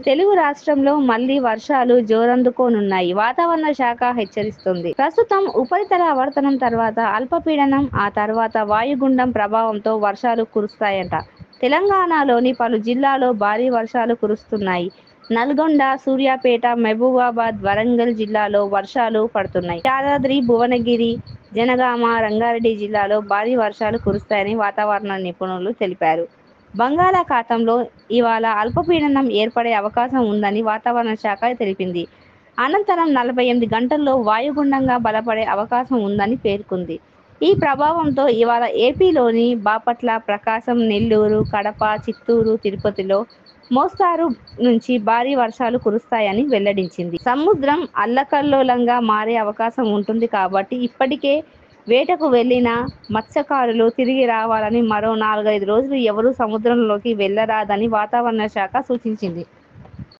తెలుగు రాష్ట్రంలో మళ్లీ వర్షాలు జోరందుకోనున్నాయి. వాతావరణ శాఖ హెచ్చరిస్తుంది. ప్రస్తుతం ఉపరితల ఆవర్తనం తర్వాత అల్పపీడనం, ఆ తర్వాత వాయుగుండం ప్రభావంతో వర్షాలు కురుస్తాయట. తెలంగాణలోని పలు జిల్లాల్లో భారీ వర్షాలు కురుస్తున్నాయి. నల్గొండ, సూర్యాపేట, మహబూబాబాద్, వరంగల్ జిల్లాలో వర్షాలు పడుతున్నాయి. యాదాద్రి, భువనగిరి, జనగామ, రంగారెడ్డి జిల్లాలో భారీ వర్షాలు కురుస్తాయని వాతావరణ నిపుణులు తెలిపారు. బంగాళాఖాతంలో ఇవాళ అల్పపీడనం ఏర్పడే అవకాశం ఉందని వాతావరణ శాఖ తెలిపింది. అనంతరం 48 గంటల్లో వాయుగుండంగా బలపడే అవకాశం ఉందని పేర్కొంది. ఈ ప్రభావంతో ఇవాళ ఏపీలోని బాపట్ల, ప్రకాశం, నెల్లూరు, కడప, చిత్తూరు, తిరుపతిలో మోస్తారు నుంచి భారీ వర్షాలు కురుస్తాయని వెల్లడించింది. సముద్రం అల్లకల్లోలంగా మారే అవకాశం ఉంటుంది కాబట్టి ఇప్పటికే వేటకు వెళ్లిన మత్స్యకారులు తిరిగి రావాలని, మరో 4-5 రోజులు ఎవరూ సముద్రంలోకి వెళ్లరాదని వాతావరణ శాఖ సూచించింది.